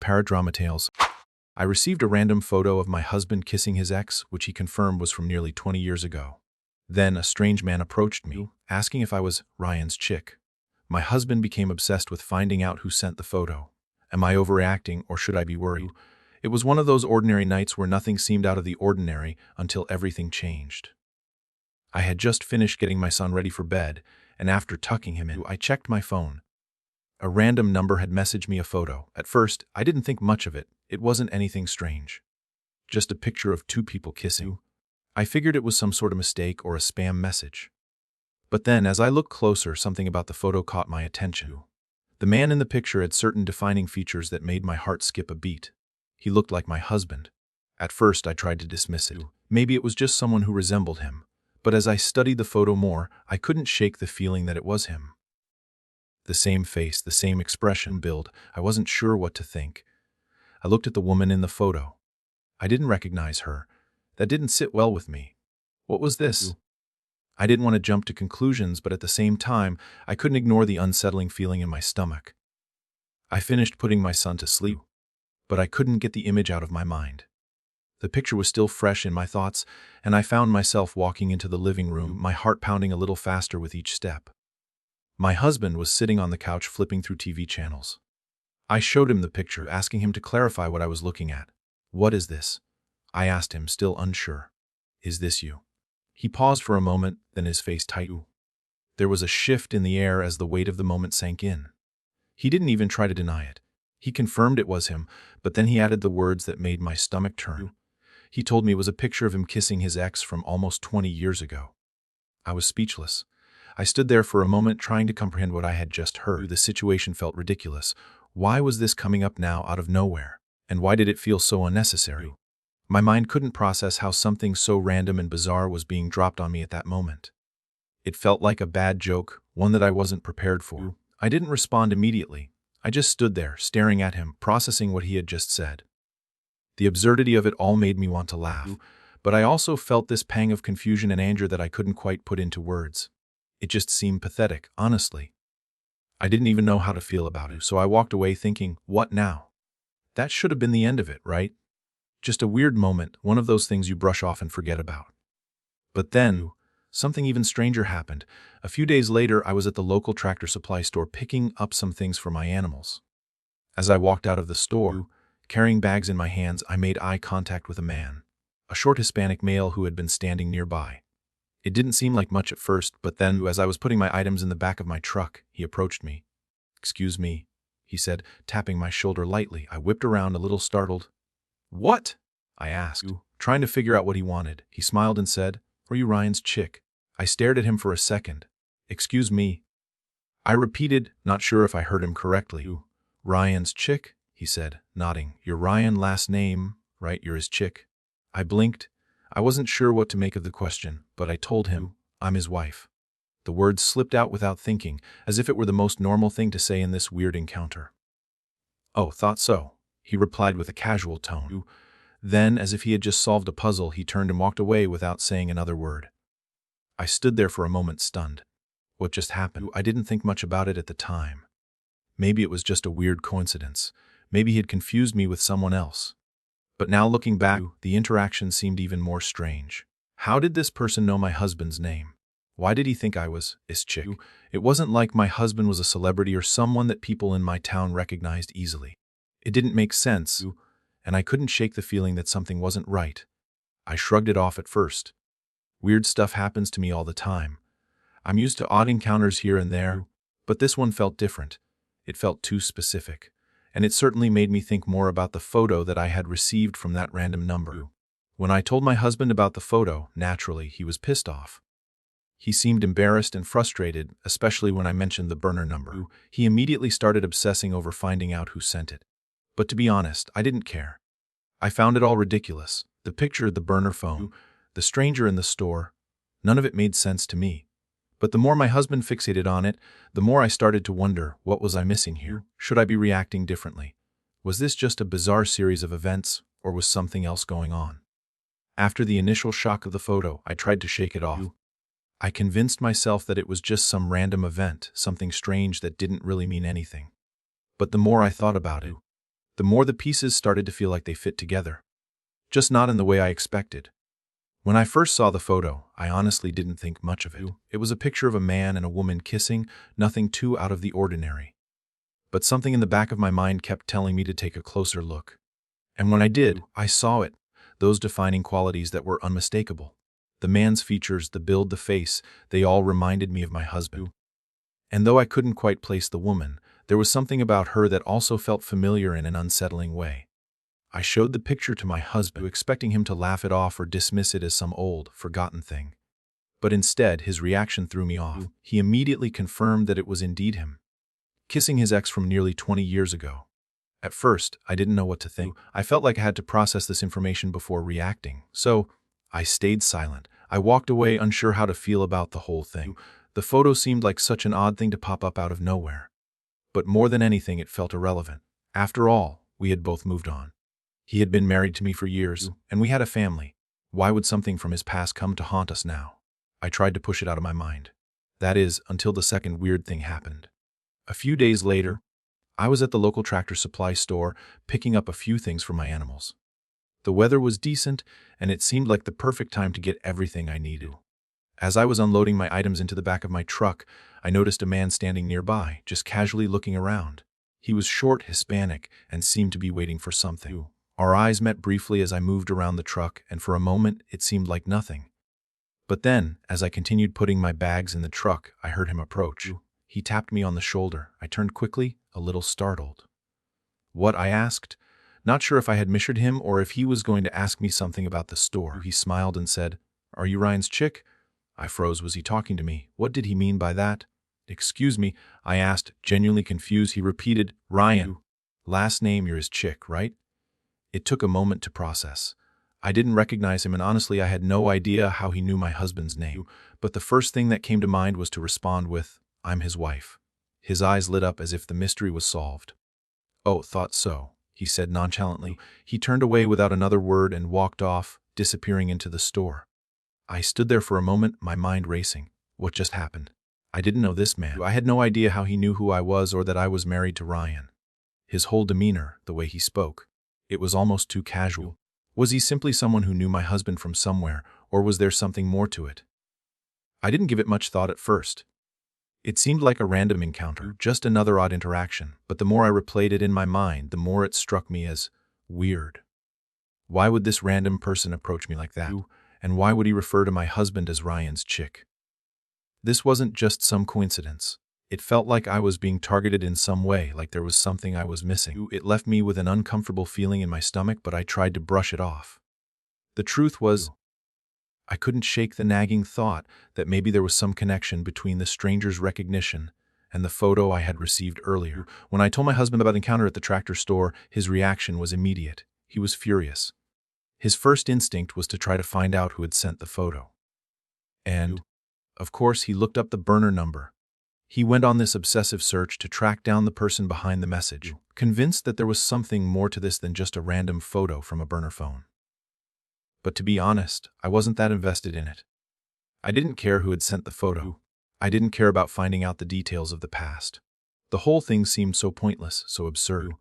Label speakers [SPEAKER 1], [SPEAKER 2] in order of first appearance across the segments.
[SPEAKER 1] paradrama tales. I received a random photo of my husband kissing his ex, which he confirmed was from nearly 20 years ago. Then a strange man approached me, asking if I was Ryan's chick. My husband became obsessed with finding out who sent the photo. Am I overreacting, or should I be worried? It was one of those ordinary nights where nothing seemed out of the ordinary until everything changed. I had just finished getting my son ready for bed, and after tucking him in, I checked my phone. A random number had messaged me a photo. At first, I didn't think much of it. It wasn't anything strange. Just a picture of two people kissing. I figured it was some sort of mistake or a spam message. But then, as I looked closer, something about the photo caught my attention. The man in the picture had certain defining features that made my heart skip a beat. He looked like my husband. At first, I tried to dismiss it. Maybe it was just someone who resembled him. But as I studied the photo more, I couldn't shake the feeling that it was him. The same face, the same expression, build. I wasn't sure what to think. I looked at the woman in the photo. I didn't recognize her. That didn't sit well with me. What was this? I didn't want to jump to conclusions, but at the same time, I couldn't ignore the unsettling feeling in my stomach. I finished putting my son to sleep, but I couldn't get the image out of my mind. The picture was still fresh in my thoughts, and I found myself walking into the living room, my heart pounding a little faster with each step. My husband was sitting on the couch flipping through TV channels. I showed him the picture, asking him to clarify what I was looking at. "What is this?" I asked him, still unsure. "Is this you?" He paused for a moment, then his face tightened. There was a shift in the air as the weight of the moment sank in. He didn't even try to deny it. He confirmed it was him, but then he added the words that made my stomach turn. He told me it was a picture of him kissing his ex from almost 20 years ago. I was speechless. I stood there for a moment trying to comprehend what I had just heard. The situation felt ridiculous. Why was this coming up now out of nowhere? And why did it feel so unnecessary? My mind couldn't process how something so random and bizarre was being dropped on me at that moment. It felt like a bad joke, one that I wasn't prepared for. I didn't respond immediately. I just stood there, staring at him, processing what he had just said. The absurdity of it all made me want to laugh, but I also felt this pang of confusion and anger that I couldn't quite put into words. It just seemed pathetic, honestly. I didn't even know how to feel about it, so I walked away thinking, what now? That should have been the end of it, right? Just a weird moment, one of those things you brush off and forget about. But then, something even stranger happened. A few days later, I was at the local tractor supply store picking up some things for my animals. As I walked out of the store, carrying bags in my hands, I made eye contact with a man, a short Hispanic male who had been standing nearby. It didn't seem like much at first, but then, as I was putting my items in the back of my truck, he approached me. "Excuse me," he said, tapping my shoulder lightly. I whipped around, a little startled. "What?" I asked, trying to figure out what he wanted. He smiled and said, "Are you Ryan's chick?" I stared at him for a second. "Excuse me?" I repeated, not sure if I heard him correctly. "Ryan's chick?" he said, nodding. "You're Ryan, last name, right? You're his chick?" I blinked. I wasn't sure what to make of the question, but I told him, "I'm his wife." The words slipped out without thinking, as if it were the most normal thing to say in this weird encounter. "Oh, thought so," he replied with a casual tone. Then, as if he had just solved a puzzle, he turned and walked away without saying another word. I stood there for a moment stunned. What just happened? I didn't think much about it at the time. Maybe it was just a weird coincidence. Maybe he had confused me with someone else. But now looking back, the interaction seemed even more strange. How did this person know my husband's name? Why did he think I was his chick? It wasn't like my husband was a celebrity or someone that people in my town recognized easily. It didn't make sense, and I couldn't shake the feeling that something wasn't right. I shrugged it off at first. Weird stuff happens to me all the time. I'm used to odd encounters here and there, but this one felt different. It felt too specific. And it certainly made me think more about the photo that I had received from that random number. When I told my husband about the photo, naturally, he was pissed off. He seemed embarrassed and frustrated, especially when I mentioned the burner number. He immediately started obsessing over finding out who sent it. But to be honest, I didn't care. I found it all ridiculous. The picture, the burner phone, the stranger in the store, none of it made sense to me. But the more my husband fixated on it, the more I started to wonder, what was I missing here? Should I be reacting differently? Was this just a bizarre series of events, or was something else going on? After the initial shock of the photo, I tried to shake it off. I convinced myself that it was just some random event, something strange that didn't really mean anything. But the more I thought about it, the more the pieces started to feel like they fit together. Just not in the way I expected. When I first saw the photo, I honestly didn't think much of it. It was a picture of a man and a woman kissing, nothing too out of the ordinary. But something in the back of my mind kept telling me to take a closer look. And when I did, I saw it, those defining qualities that were unmistakable. The man's features, the build, the face, they all reminded me of my husband. And though I couldn't quite place the woman, there was something about her that also felt familiar in an unsettling way. I showed the picture to my husband, expecting him to laugh it off or dismiss it as some old, forgotten thing. But instead, his reaction threw me off. He immediately confirmed that it was indeed him, kissing his ex from nearly 20 years ago. At first, I didn't know what to think. I felt like I had to process this information before reacting. So, I stayed silent. I walked away, unsure how to feel about the whole thing. The photo seemed like such an odd thing to pop up out of nowhere. But more than anything, it felt irrelevant. After all, we had both moved on. He had been married to me for years, and we had a family. Why would something from his past come to haunt us now? I tried to push it out of my mind. That is, until the second weird thing happened. A few days later, I was at the local tractor supply store picking up a few things for my animals. The weather was decent, and it seemed like the perfect time to get everything I needed. As I was unloading my items into the back of my truck, I noticed a man standing nearby, just casually looking around. He was short, Hispanic, and seemed to be waiting for something. Our eyes met briefly as I moved around the truck, and for a moment, it seemed like nothing. But then, as I continued putting my bags in the truck, I heard him approach. He tapped me on the shoulder. I turned quickly, a little startled. "What?" I asked, not sure if I had misheard him or if he was going to ask me something about the store. He smiled and said, "Are you Ryan's chick?" I froze. Was he talking to me? What did he mean by that? "Excuse me," I asked, genuinely confused. He repeated, "Ryan. Last name, you're his chick, right?" It took a moment to process. I didn't recognize him, and honestly, I had no idea how he knew my husband's name. But the first thing that came to mind was to respond with, "I'm his wife." His eyes lit up as if the mystery was solved. "Oh, thought so," he said nonchalantly. He turned away without another word and walked off, disappearing into the store. I stood there for a moment, my mind racing. What just happened? I didn't know this man. I had no idea how he knew who I was or that I was married to Ryan. His whole demeanor, the way he spoke, it was almost too casual. Was he simply someone who knew my husband from somewhere, or was there something more to it? I didn't give it much thought at first. It seemed like a random encounter, just another odd interaction, but the more I replayed it in my mind, the more it struck me as weird. Why would this random person approach me like that? And why would he refer to my husband as Ryan's chick? This wasn't just some coincidence. It felt like I was being targeted in some way, like there was something I was missing. It left me with an uncomfortable feeling in my stomach, but I tried to brush it off. The truth was, I couldn't shake the nagging thought that maybe there was some connection between the stranger's recognition and the photo I had received earlier. When I told my husband about the encounter at the tractor store, his reaction was immediate. He was furious. His first instinct was to try to find out who had sent the photo. And, of course, he looked up the burner number. He went on this obsessive search to track down the person behind the message, convinced that there was something more to this than just a random photo from a burner phone. But to be honest, I wasn't that invested in it. I didn't care who had sent the photo. I didn't care about finding out the details of the past. The whole thing seemed so pointless, so absurd.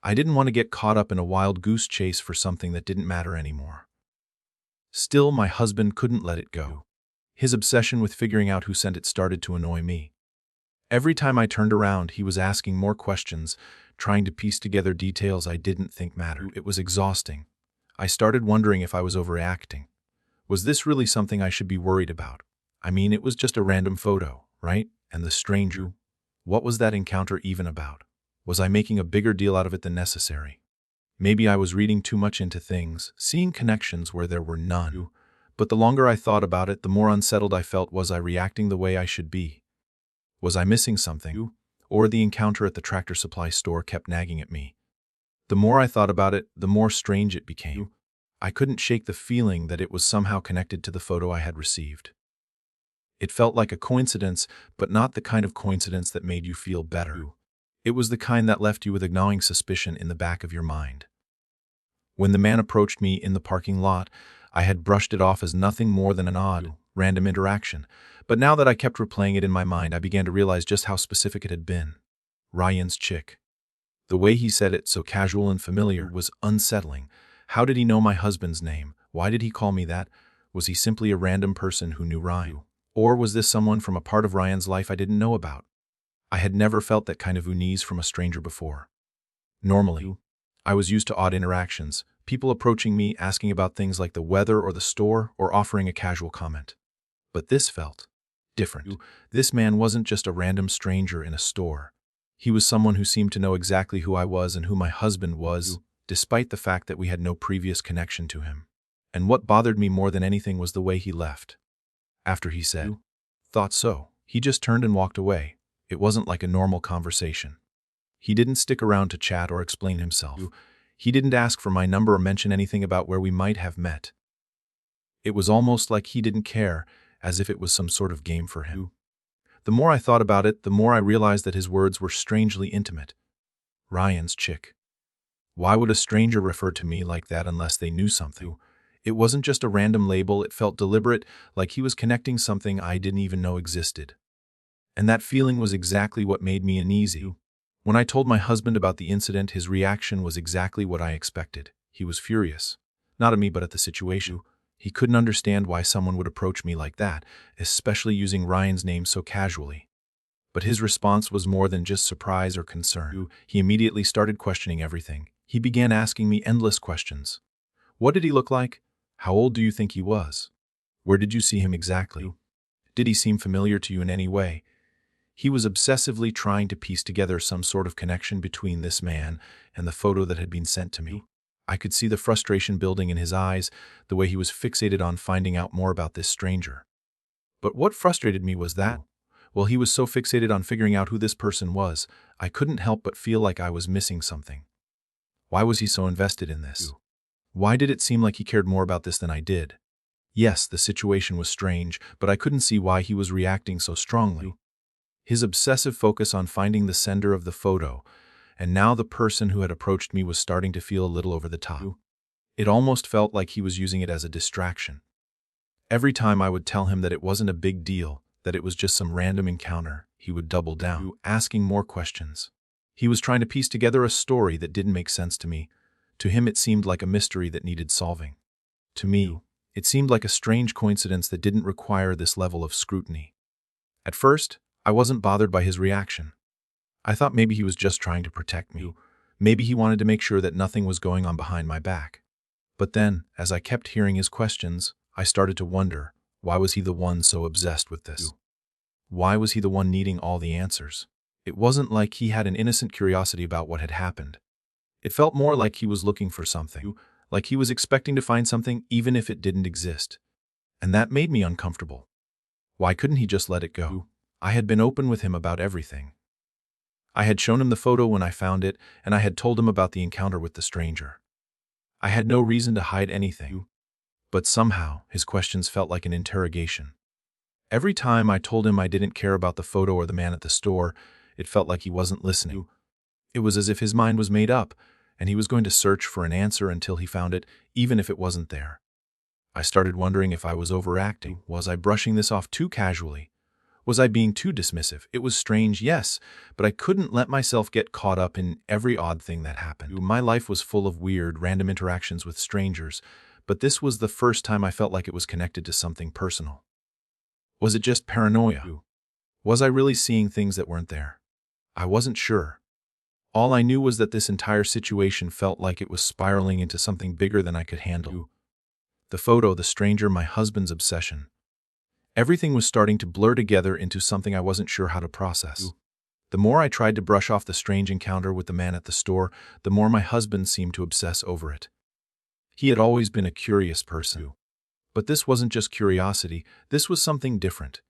[SPEAKER 1] I didn't want to get caught up in a wild goose chase for something that didn't matter anymore. Still, my husband couldn't let it go. His obsession with figuring out who sent it started to annoy me. Every time I turned around, he was asking more questions, trying to piece together details I didn't think mattered. It was exhausting. I started wondering if I was overreacting. Was this really something I should be worried about? I mean, it was just a random photo, right? And the stranger. What was that encounter even about? Was I making a bigger deal out of it than necessary? Maybe I was reading too much into things, seeing connections where there were none. But the longer I thought about it, the more unsettled I felt. Was I reacting the way I should be? Was I missing something? Or the encounter at the tractor supply store kept nagging at me? The more I thought about it, the more strange it became. I couldn't shake the feeling that it was somehow connected to the photo I had received. It felt like a coincidence, but not the kind of coincidence that made you feel better. It was the kind that left you with a gnawing suspicion in the back of your mind. When the man approached me in the parking lot, I had brushed it off as nothing more than an odd, random interaction. But now that I kept replaying it in my mind, I began to realize just how specific it had been. Ryan's chick. The way he said it, so casual and familiar, was unsettling. How did he know my husband's name? Why did he call me that? Was he simply a random person who knew Ryan? Or was this someone from a part of Ryan's life I didn't know about? I had never felt that kind of unease from a stranger before. Normally, I was used to odd interactions, people approaching me, asking about things like the weather or the store, or offering a casual comment. But this felt different. This man wasn't just a random stranger in a store. He was someone who seemed to know exactly who I was and who my husband was, despite the fact that we had no previous connection to him. And what bothered me more than anything was the way he left. After he said, "Thought so," he just turned and walked away. It wasn't like a normal conversation. He didn't stick around to chat or explain himself. He didn't ask for my number or mention anything about where we might have met. It was almost like he didn't care, as if it was some sort of game for him. The more I thought about it, the more I realized that his words were strangely intimate. Ryan's chick. Why would a stranger refer to me like that unless they knew something? It wasn't just a random label, it felt deliberate, like he was connecting something I didn't even know existed. And that feeling was exactly what made me uneasy. When I told my husband about the incident, his reaction was exactly what I expected. He was furious. Not at me, but at the situation. He couldn't understand why someone would approach me like that, especially using Ryan's name so casually. But his response was more than just surprise or concern. He immediately started questioning everything. He began asking me endless questions. What did he look like? How old do you think he was? Where did you see him exactly? Did he seem familiar to you in any way? He was obsessively trying to piece together some sort of connection between this man and the photo that had been sent to me. I could see the frustration building in his eyes, the way he was fixated on finding out more about this stranger. But what frustrated me was that, while he was so fixated on figuring out who this person was, I couldn't help but feel like I was missing something. Why was he so invested in this? Why did it seem like he cared more about this than I did? Yes, the situation was strange, but I couldn't see why he was reacting so strongly. His obsessive focus on finding the sender of the photo, and now the person who had approached me was starting to feel a little over the top. It almost felt like he was using it as a distraction. Every time I would tell him that it wasn't a big deal, that it was just some random encounter, he would double down, asking more questions. He was trying to piece together a story that didn't make sense to me. To him, it seemed like a mystery that needed solving. To me, it seemed like a strange coincidence that didn't require this level of scrutiny. At first, I wasn't bothered by his reaction. I thought maybe he was just trying to protect me. Maybe he wanted to make sure that nothing was going on behind my back. But then, as I kept hearing his questions, I started to wonder, why was he the one so obsessed with this? Why was he the one needing all the answers? It wasn't like he had an innocent curiosity about what had happened. It felt more like he was looking for something, like he was expecting to find something even if it didn't exist. And that made me uncomfortable. Why couldn't he just let it go? I had been open with him about everything. I had shown him the photo when I found it, and I had told him about the encounter with the stranger. I had no reason to hide anything. But somehow, his questions felt like an interrogation. Every time I told him I didn't care about the photo or the man at the store, it felt like he wasn't listening. It was as if his mind was made up, and he was going to search for an answer until he found it, even if it wasn't there. I started wondering if I was overacting. Was I brushing this off too casually? Was I being too dismissive? It was strange, yes, but I couldn't let myself get caught up in every odd thing that happened. My life was full of weird, random interactions with strangers, but this was the first time I felt like it was connected to something personal. Was it just paranoia? Was I really seeing things that weren't there? I wasn't sure. All I knew was that this entire situation felt like it was spiraling into something bigger than I could handle. The photo, the stranger, my husband's obsession. Everything was starting to blur together into something I wasn't sure how to process. The more I tried to brush off the strange encounter with the man at the store, the more my husband seemed to obsess over it. He had always been a curious person. But this wasn't just curiosity, this was something different.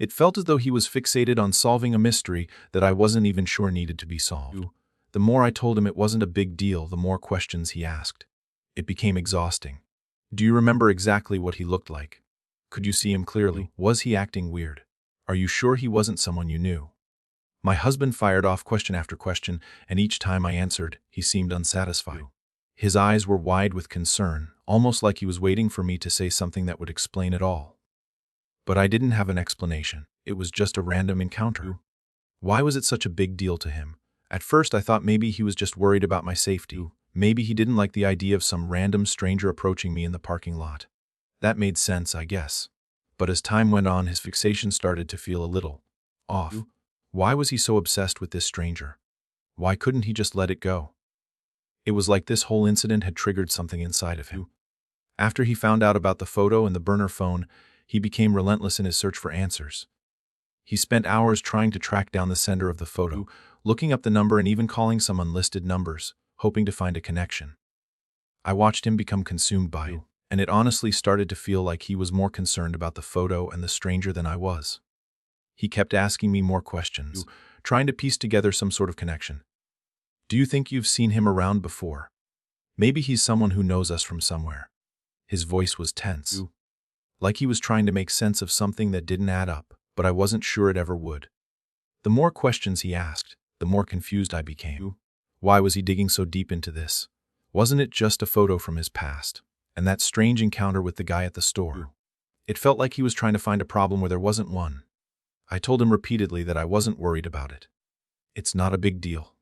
[SPEAKER 1] It felt as though he was fixated on solving a mystery that I wasn't even sure needed to be solved. The more I told him it wasn't a big deal, the more questions he asked. It became exhausting. Do you remember exactly what he looked like? Could you see him clearly? Was he acting weird? Are you sure he wasn't someone you knew? My husband fired off question after question, and each time I answered, he seemed unsatisfied. His eyes were wide with concern, almost like he was waiting for me to say something that would explain it all. But I didn't have an explanation. It was just a random encounter. Why was it such a big deal to him? At first, I thought maybe he was just worried about my safety. Maybe he didn't like the idea of some random stranger approaching me in the parking lot. That made sense, I guess. But as time went on, his fixation started to feel a little off. Why was he so obsessed with this stranger? Why couldn't he just let it go? It was like this whole incident had triggered something inside of him. After he found out about the photo and the burner phone, he became relentless in his search for answers. He spent hours trying to track down the sender of the photo, looking up the number and even calling some unlisted numbers, hoping to find a connection. I watched him become consumed by it, and it honestly started to feel like he was more concerned about the photo and the stranger than I was. He kept asking me more questions, trying to piece together some sort of connection. Do you think you've seen him around before? Maybe he's someone who knows us from somewhere. His voice was tense, like he was trying to make sense of something that didn't add up, but I wasn't sure it ever would. The more questions he asked, the more confused I became. Why was he digging so deep into this? Wasn't it just a photo from his past? And that strange encounter with the guy at the store? It felt like he was trying to find a problem where there wasn't one. I told him repeatedly that I wasn't worried about it. It's not a big deal,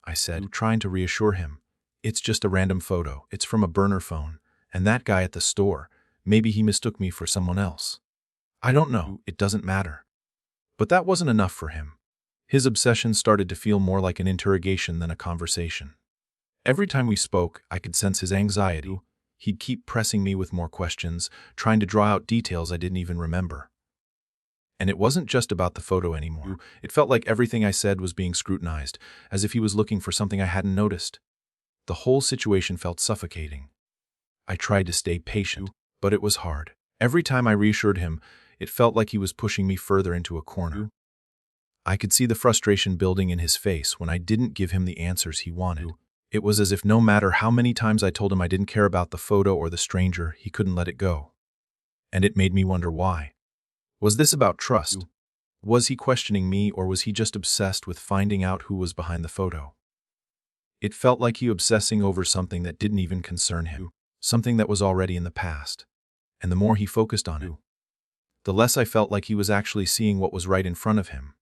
[SPEAKER 1] I said, trying to reassure him. It's just a random photo. It's from a burner phone. And that guy at the store, maybe he mistook me for someone else. I don't know, it doesn't matter. But that wasn't enough for him. His obsession started to feel more like an interrogation than a conversation. Every time we spoke, I could sense his anxiety. He'd keep pressing me with more questions, trying to draw out details I didn't even remember. And it wasn't just about the photo anymore. It felt like everything I said was being scrutinized, as if he was looking for something I hadn't noticed. The whole situation felt suffocating. I tried to stay patient, but it was hard. Every time I reassured him, it felt like he was pushing me further into a corner. I could see the frustration building in his face when I didn't give him the answers he wanted. It was as if no matter how many times I told him I didn't care about the photo or the stranger, he couldn't let it go. And it made me wonder why. Was this about trust? Was he questioning me, or was he just obsessed with finding out who was behind the photo? It felt like he was obsessing over something that didn't even concern him, something that was already in the past. And the more he focused on it, the less I felt like he was actually seeing what was right in front of him.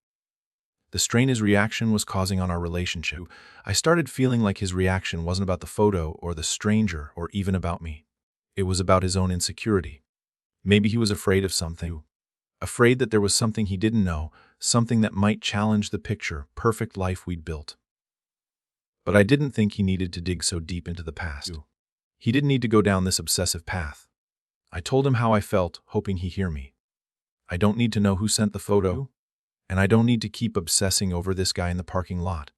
[SPEAKER 1] The strain his reaction was causing on our relationship, I started feeling like his reaction wasn't about the photo or the stranger or even about me. It was about his own insecurity. Maybe he was afraid of something. Afraid that there was something he didn't know, something that might challenge the perfect life we'd built. But I didn't think he needed to dig so deep into the past. He didn't need to go down this obsessive path. I told him how I felt, hoping he'd hear me. I don't need to know who sent the photo, and I don't need to keep obsessing over this guy in the parking lot.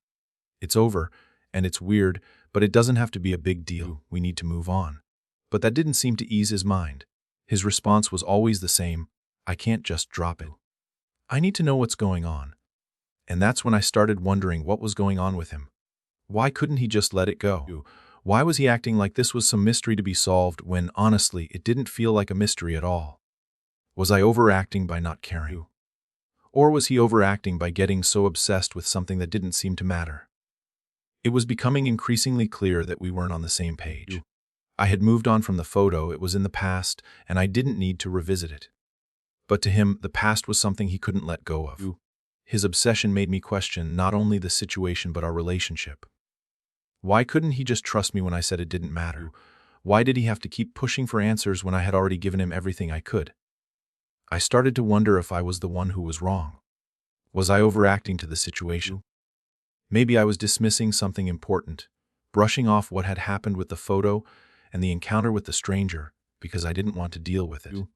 [SPEAKER 1] It's over, and it's weird, but it doesn't have to be a big deal. We need to move on. But that didn't seem to ease his mind. His response was always the same: I can't just drop it. I need to know what's going on. And that's when I started wondering what was going on with him. Why couldn't he just let it go? Why was he acting like this was some mystery to be solved when, honestly, it didn't feel like a mystery at all? Was I overacting by not caring? Or was he overacting by getting so obsessed with something that didn't seem to matter? It was becoming increasingly clear that we weren't on the same page. I had moved on from the photo, it was in the past, and I didn't need to revisit it. But to him, the past was something he couldn't let go of. His obsession made me question not only the situation but our relationship. Why couldn't he just trust me when I said it didn't matter? Why did he have to keep pushing for answers when I had already given him everything I could? I started to wonder if I was the one who was wrong. Was I overacting to the situation? Maybe I was dismissing something important, brushing off what had happened with the photo and the encounter with the stranger because I didn't want to deal with it.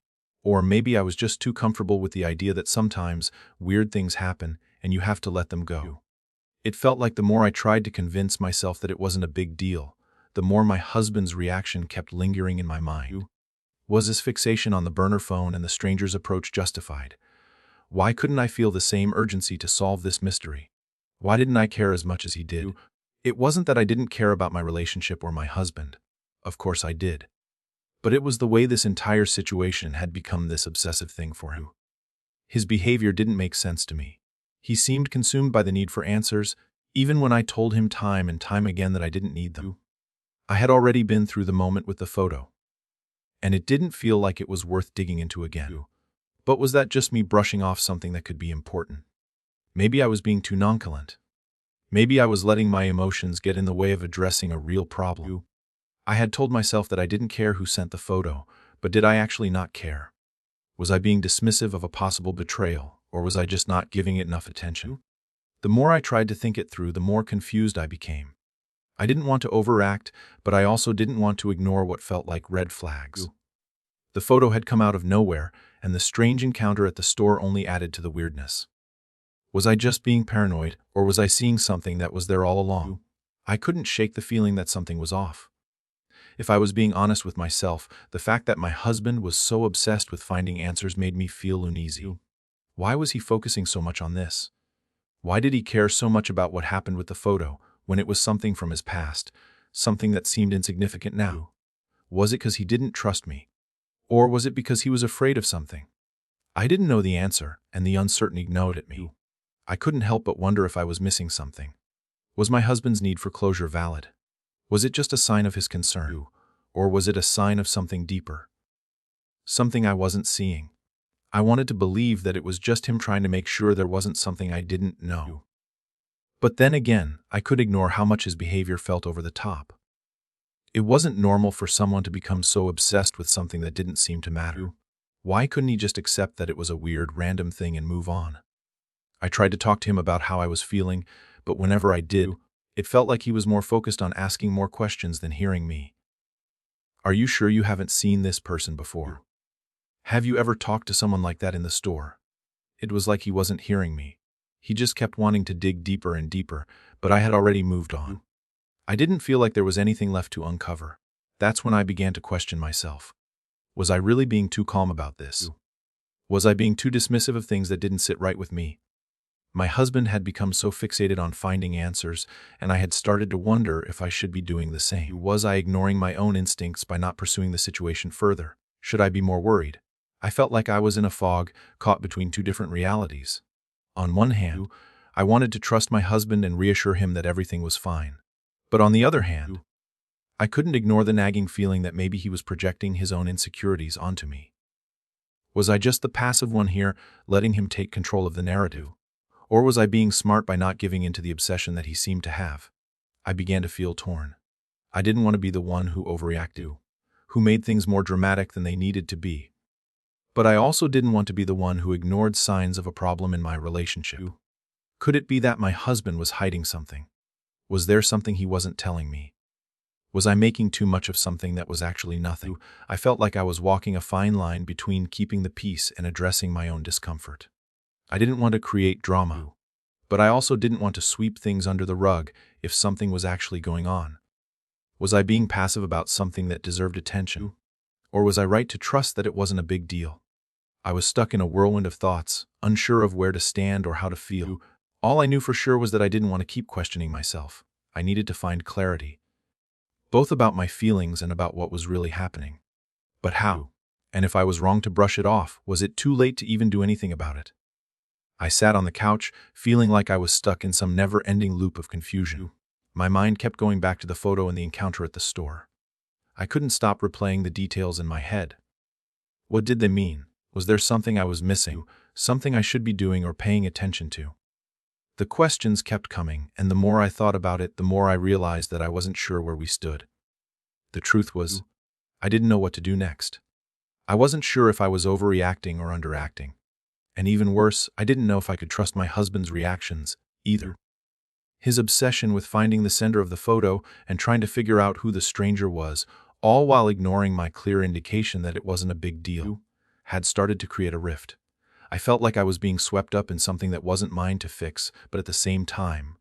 [SPEAKER 1] Or maybe I was just too comfortable with the idea that sometimes weird things happen and you have to let them go. It felt like the more I tried to convince myself that it wasn't a big deal, the more my husband's reaction kept lingering in my mind. Was his fixation on the burner phone and the stranger's approach justified? Why couldn't I feel the same urgency to solve this mystery? Why didn't I care as much as he did? It wasn't that I didn't care about my relationship or my husband. Of course I did. But it was the way this entire situation had become this obsessive thing for him. His behavior didn't make sense to me. He seemed consumed by the need for answers, even when I told him time and time again that I didn't need them. I had already been through the moment with the photo, and it didn't feel like it was worth digging into again. But was that just me brushing off something that could be important? Maybe I was being too nonchalant. Maybe I was letting my emotions get in the way of addressing a real problem. I had told myself that I didn't care who sent the photo, but did I actually not care? Was I being dismissive of a possible betrayal, or was I just not giving it enough attention? The more I tried to think it through, the more confused I became. I didn't want to overact, but I also didn't want to ignore what felt like red flags. The photo had come out of nowhere, and the strange encounter at the store only added to the weirdness. Was I just being paranoid, or was I seeing something that was there all along? I couldn't shake the feeling that something was off. If I was being honest with myself, the fact that my husband was so obsessed with finding answers made me feel uneasy. Why was he focusing so much on this? Why did he care so much about what happened with the photo, when it was something from his past, something that seemed insignificant now? Was it because he didn't trust me? Or was it because he was afraid of something? I didn't know the answer, and the uncertainty gnawed at me. I couldn't help but wonder if I was missing something. Was my husband's need for closure valid? Was it just a sign of his concern? Or was it a sign of something deeper? Something I wasn't seeing. I wanted to believe that it was just him trying to make sure there wasn't something I didn't know. But then again, I could ignore how much his behavior felt over the top. It wasn't normal for someone to become so obsessed with something that didn't seem to matter. Why couldn't he just accept that it was a weird, random thing and move on? I tried to talk to him about how I was feeling, but whenever I did, it felt like he was more focused on asking more questions than hearing me. Are you sure you haven't seen this person before? Have you ever talked to someone like that in the store? It was like he wasn't hearing me. He just kept wanting to dig deeper and deeper, but I had already moved on. I didn't feel like there was anything left to uncover. That's when I began to question myself. Was I really being too calm about this? Was I being too dismissive of things that didn't sit right with me? My husband had become so fixated on finding answers, and I had started to wonder if I should be doing the same. Was I ignoring my own instincts by not pursuing the situation further? Should I be more worried? I felt like I was in a fog, caught between two different realities. On one hand, I wanted to trust my husband and reassure him that everything was fine. But on the other hand, I couldn't ignore the nagging feeling that maybe he was projecting his own insecurities onto me. Was I just the passive one here, letting him take control of the narrative? Or was I being smart by not giving in to the obsession that he seemed to have? I began to feel torn. I didn't want to be the one who overreacted, who made things more dramatic than they needed to be. But I also didn't want to be the one who ignored signs of a problem in my relationship. Could it be that my husband was hiding something? Was there something he wasn't telling me? Was I making too much of something that was actually nothing? I felt like I was walking a fine line between keeping the peace and addressing my own discomfort. I didn't want to create drama, but I also didn't want to sweep things under the rug if something was actually going on. Was I being passive about something that deserved attention? Or was I right to trust that it wasn't a big deal? I was stuck in a whirlwind of thoughts, unsure of where to stand or how to feel. All I knew for sure was that I didn't want to keep questioning myself. I needed to find clarity, both about my feelings and about what was really happening. But how? And if I was wrong to brush it off, was it too late to even do anything about it? I sat on the couch, feeling like I was stuck in some never-ending loop of confusion. My mind kept going back to the photo and the encounter at the store. I couldn't stop replaying the details in my head. What did they mean? Was there something I was missing, something I should be doing or paying attention to? The questions kept coming, and the more I thought about it, the more I realized that I wasn't sure where we stood. The truth was, I didn't know what to do next. I wasn't sure if I was overreacting or underacting. And even worse, I didn't know if I could trust my husband's reactions, either. His obsession with finding the sender of the photo and trying to figure out who the stranger was, all while ignoring my clear indication that it wasn't a big deal, had started to create a rift. I felt like I was being swept up in something that wasn't mine to fix, but at the same time,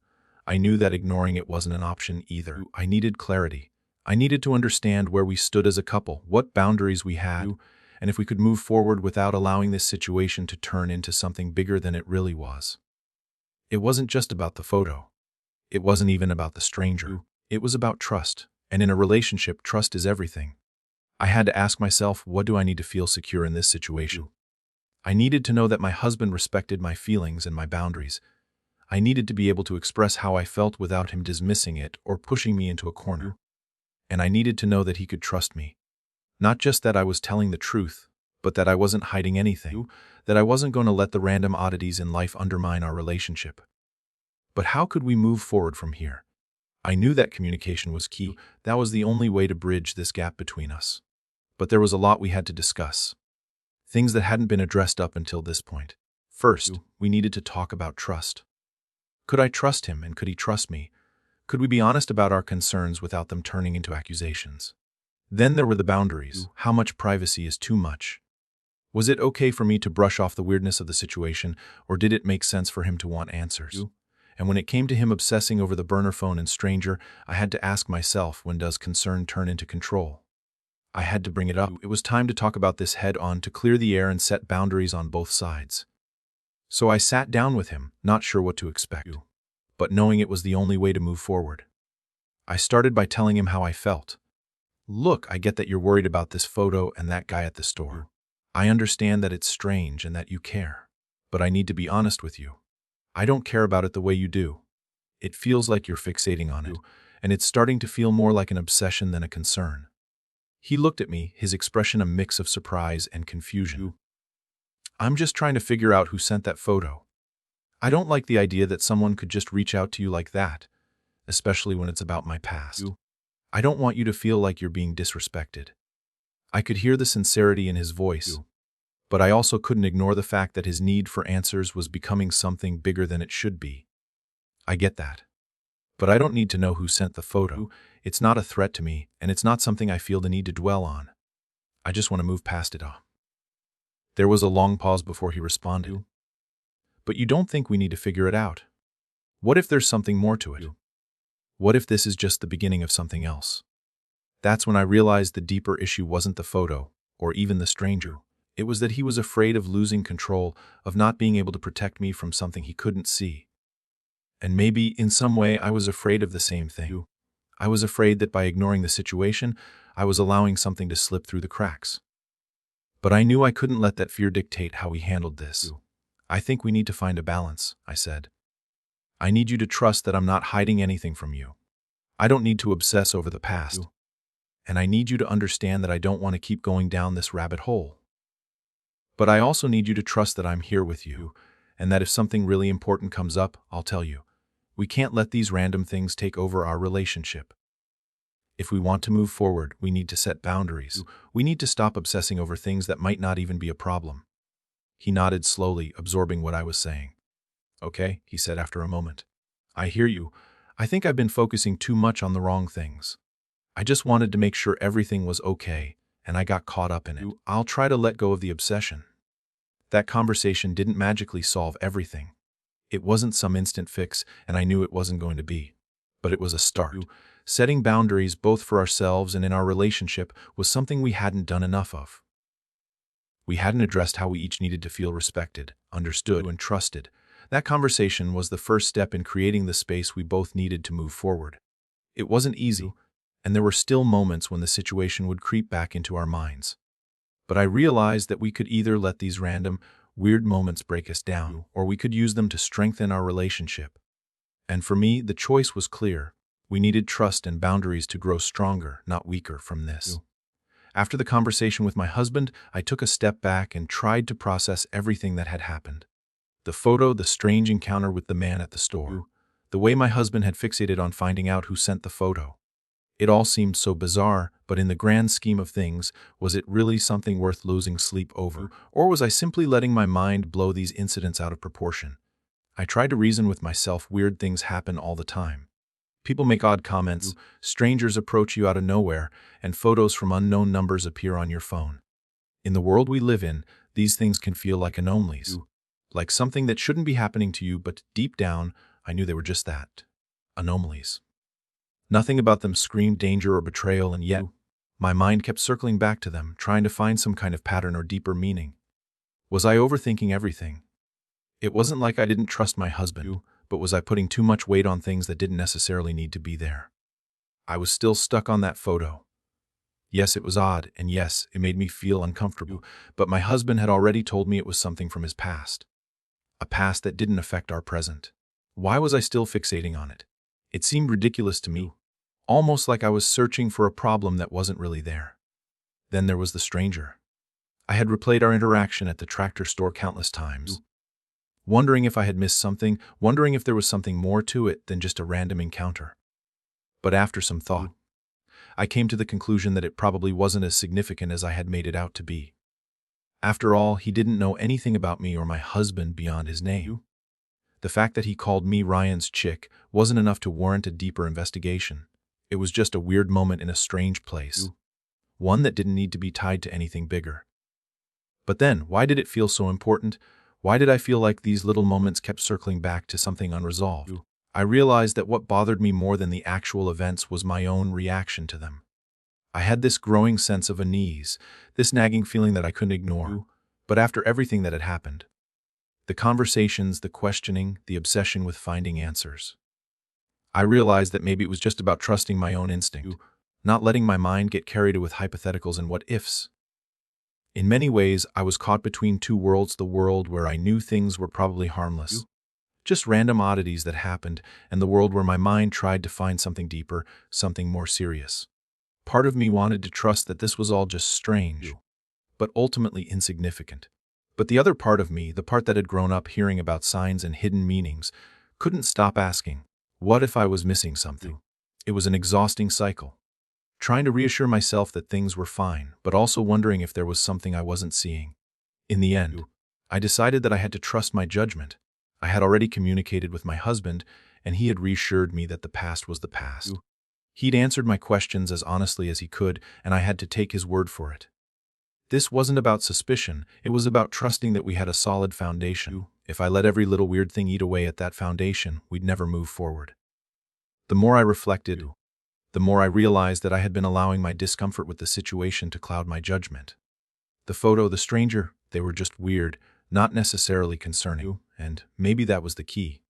[SPEAKER 1] I knew that ignoring it wasn't an option either. I needed clarity. I needed to understand where we stood as a couple, what boundaries we had, and if we could move forward without allowing this situation to turn into something bigger than it really was. It wasn't just about the photo. It wasn't even about the stranger. It was about trust, and in a relationship, trust is everything. I had to ask myself, what do I need to feel secure in this situation? I needed to know that my husband respected my feelings and my boundaries. I needed to be able to express how I felt without him dismissing it or pushing me into a corner. And I needed to know that he could trust me. Not just that I was telling the truth, but that I wasn't hiding anything, that I wasn't going to let the random oddities in life undermine our relationship. But how could we move forward from here? I knew that communication was key. That was the only way to bridge this gap between us. But there was a lot we had to discuss. Things that hadn't been addressed up until this point. First, we needed to talk about trust. Could I trust him, and could he trust me? Could we be honest about our concerns without them turning into accusations? Then there were the boundaries. How much privacy is too much? Was it okay for me to brush off the weirdness of the situation, or did it make sense for him to want answers? And when it came to him obsessing over the burner phone and stranger, I had to ask myself, when does concern turn into control? I had to bring it up. It was time to talk about this head on, to clear the air and set boundaries on both sides. So I sat down with him, not sure what to expect, but knowing it was the only way to move forward. I started by telling him how I felt. Look, I get that you're worried about this photo and that guy at the store. I understand that it's strange and that you care. But I need to be honest with you. I don't care about it the way you do. It feels like you're fixating on it, and it's starting to feel more like an obsession than a concern. He looked at me, his expression a mix of surprise and confusion. I'm just trying to figure out who sent that photo. I don't like the idea that someone could just reach out to you like that, especially when it's about my past. I don't want you to feel like you're being disrespected. I could hear the sincerity in his voice, but I also couldn't ignore the fact that his need for answers was becoming something bigger than it should be. I get that. But I don't need to know who sent the photo. It's not a threat to me, and it's not something I feel the need to dwell on. I just want to move past it all. There was a long pause before he responded. But you don't think we need to figure it out? What if there's something more to it? What if this is just the beginning of something else? That's when I realized the deeper issue wasn't the photo, or even the stranger. It was that he was afraid of losing control, of not being able to protect me from something he couldn't see. And maybe, in some way, I was afraid of the same thing. I was afraid that by ignoring the situation, I was allowing something to slip through the cracks. But I knew I couldn't let that fear dictate how we handled this. I think we need to find a balance, I said. I need you to trust that I'm not hiding anything from you. I don't need to obsess over the past. And I need you to understand that I don't want to keep going down this rabbit hole. But I also need you to trust that I'm here with you, and that if something really important comes up, I'll tell you. We can't let these random things take over our relationship. If we want to move forward, we need to set boundaries. We need to stop obsessing over things that might not even be a problem. He nodded slowly, absorbing what I was saying. Okay, he said after a moment. I hear you. I think I've been focusing too much on the wrong things. I just wanted to make sure everything was okay, and I got caught up in it. I'll try to let go of the obsession. That conversation didn't magically solve everything. It wasn't some instant fix, and I knew it wasn't going to be. But it was a start. Setting boundaries both for ourselves and in our relationship was something we hadn't done enough of. We hadn't addressed how we each needed to feel respected, understood, and trusted. That conversation was the first step in creating the space we both needed to move forward. It wasn't easy, and there were still moments when the situation would creep back into our minds. But I realized that we could either let these random, weird moments break us down, or we could use them to strengthen our relationship. And for me, the choice was clear. We needed trust and boundaries to grow stronger, not weaker, from this. After the conversation with my husband, I took a step back and tried to process everything that had happened. The photo, the strange encounter with the man at the store, the way my husband had fixated on finding out who sent the photo. It all seemed so bizarre, but in the grand scheme of things, was it really something worth losing sleep over, or was I simply letting my mind blow these incidents out of proportion? I tried to reason with myself. Weird things happen all the time. People make odd comments, strangers approach you out of nowhere, and photos from unknown numbers appear on your phone. In the world we live in, these things can feel like anomalies, like something that shouldn't be happening to you, but deep down, I knew they were just that, anomalies. Nothing about them screamed danger or betrayal, and yet, my mind kept circling back to them, trying to find some kind of pattern or deeper meaning. Was I overthinking everything? It wasn't like I didn't trust my husband, but was I putting too much weight on things that didn't necessarily need to be there? I was still stuck on that photo. Yes, it was odd, and yes, it made me feel uncomfortable, but my husband had already told me it was something from his past. A past that didn't affect our present. Why was I still fixating on it? It seemed ridiculous to me, almost like I was searching for a problem that wasn't really there. Then there was the stranger. I had replayed our interaction at the tractor store countless times. wondering if I had missed something, wondering if there was something more to it than just a random encounter. But after some thought, I came to the conclusion that it probably wasn't as significant as I had made it out to be. After all, he didn't know anything about me or my husband beyond his name. The fact that he called me Ryan's chick wasn't enough to warrant a deeper investigation. It was just a weird moment in a strange place, one that didn't need to be tied to anything bigger. But then, why did it feel so important? Why did I feel like these little moments kept circling back to something unresolved? I realized that what bothered me more than the actual events was my own reaction to them. I had this growing sense of unease, this nagging feeling that I couldn't ignore. But after everything that had happened, the conversations, the questioning, the obsession with finding answers, I realized that maybe it was just about trusting my own instinct, not letting my mind get carried away with hypotheticals and what-ifs. In many ways, I was caught between two worlds, the world where I knew things were probably harmless, just random oddities that happened, and the world where my mind tried to find something deeper, something more serious. Part of me wanted to trust that this was all just strange, but ultimately insignificant. But the other part of me, the part that had grown up hearing about signs and hidden meanings, couldn't stop asking, what if I was missing something? It was an exhausting cycle, trying to reassure myself that things were fine, but also wondering if there was something I wasn't seeing. In the end, I decided that I had to trust my judgment. I had already communicated with my husband, and he had reassured me that the past was the past. He'd answered my questions as honestly as he could, and I had to take his word for it. This wasn't about suspicion, it was about trusting that we had a solid foundation. If I let every little weird thing eat away at that foundation, we'd never move forward. The more I reflected, the more I realized that I had been allowing my discomfort with the situation to cloud my judgment. The photo, the stranger, they were just weird, not necessarily concerning, and maybe that was the key.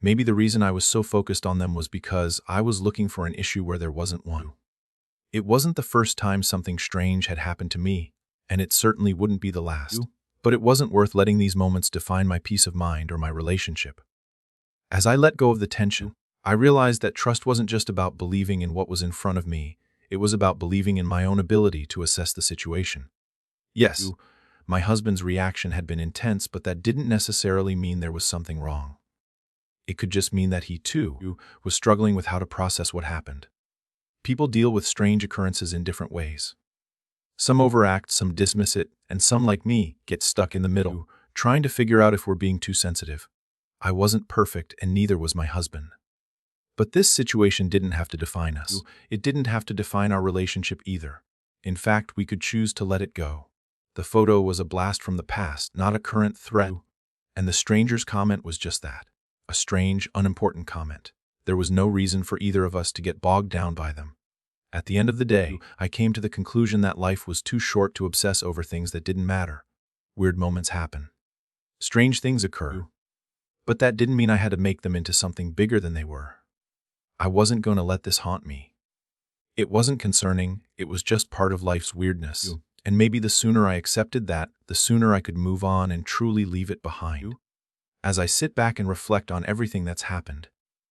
[SPEAKER 1] Maybe the reason I was so focused on them was because I was looking for an issue where there wasn't one. It wasn't the first time something strange had happened to me, and it certainly wouldn't be the last. But it wasn't worth letting these moments define my peace of mind or my relationship. As I let go of the tension, I realized that trust wasn't just about believing in what was in front of me, it was about believing in my own ability to assess the situation. Yes, my husband's reaction had been intense, but that didn't necessarily mean there was something wrong. It could just mean that he, too, was struggling with how to process what happened. People deal with strange occurrences in different ways. Some overact, some dismiss it, and some, like me, get stuck in the middle, trying to figure out if we're being too sensitive. I wasn't perfect, and neither was my husband. But this situation didn't have to define us. It didn't have to define our relationship either. In fact, we could choose to let it go. The photo was a blast from the past, not a current threat, and the stranger's comment was just that. A strange, unimportant comment. There was no reason for either of us to get bogged down by them. At the end of the day, I came to the conclusion that life was too short to obsess over things that didn't matter. Weird moments happen. Strange things occur. But that didn't mean I had to make them into something bigger than they were. I wasn't going to let this haunt me. It wasn't concerning, it was just part of life's weirdness. And maybe the sooner I accepted that, the sooner I could move on and truly leave it behind. As I sit back and reflect on everything that's happened,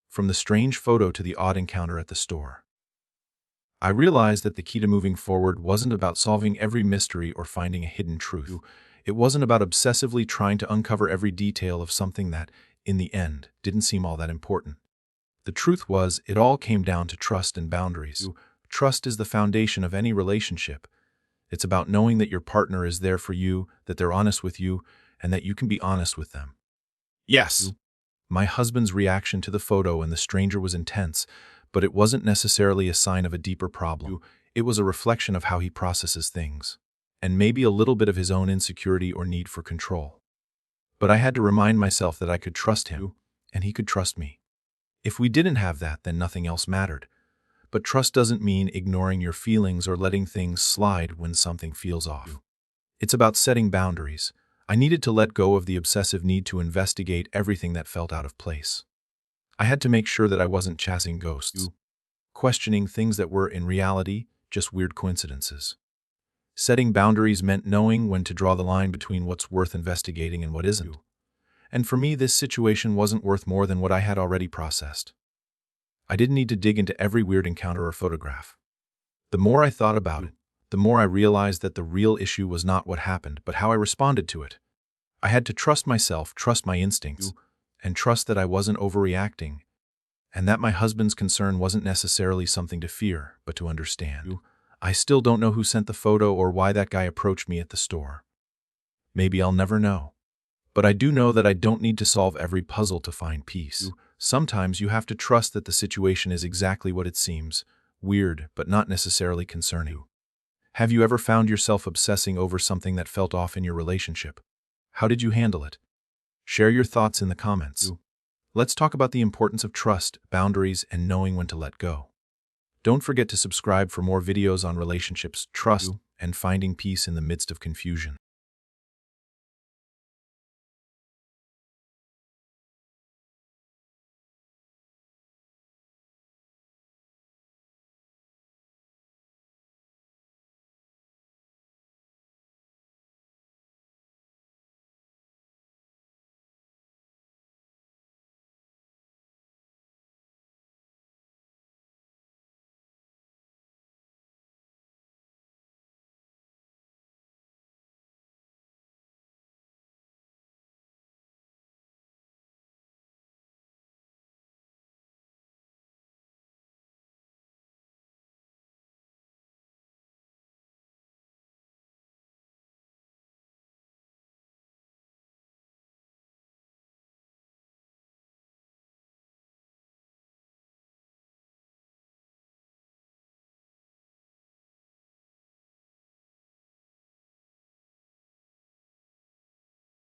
[SPEAKER 1] from the strange photo to the odd encounter at the store, I realized that the key to moving forward wasn't about solving every mystery or finding a hidden truth. It wasn't about obsessively trying to uncover every detail of something that, in the end, didn't seem all that important. The truth was, it all came down to trust and boundaries. Trust is the foundation of any relationship. It's about knowing that your partner is there for you, that they're honest with you, and that you can be honest with them. Yes. My husband's reaction to the photo and the stranger was intense, but it wasn't necessarily a sign of a deeper problem. It was a reflection of how he processes things, and maybe a little bit of his own insecurity or need for control. But I had to remind myself that I could trust him, and he could trust me. If we didn't have that, then nothing else mattered. But trust doesn't mean ignoring your feelings or letting things slide when something feels off. It's about setting boundaries. I needed to let go of the obsessive need to investigate everything that felt out of place. I had to make sure that I wasn't chasing ghosts, questioning things that were, in reality, just weird coincidences. Setting boundaries meant knowing when to draw the line between what's worth investigating and what isn't. And for me, this situation wasn't worth more than what I had already processed. I didn't need to dig into every weird encounter or photograph. The more I thought about it, the more I realized that the real issue was not what happened, but how I responded to it. I had to trust myself, trust my instincts, and trust that I wasn't overreacting, and that my husband's concern wasn't necessarily something to fear, but to understand. I still don't know who sent the photo or why that guy approached me at the store. Maybe I'll never know. But I do know that I don't need to solve every puzzle to find peace. Sometimes you have to trust that the situation is exactly what it seems, weird, but not necessarily concerning. Have you ever found yourself obsessing over something that felt off in your relationship? How did you handle it? Share your thoughts in the comments. Let's talk about the importance of trust, boundaries, and knowing when to let go. Don't forget to subscribe for more videos on relationships, trust, and finding peace in the midst of confusion.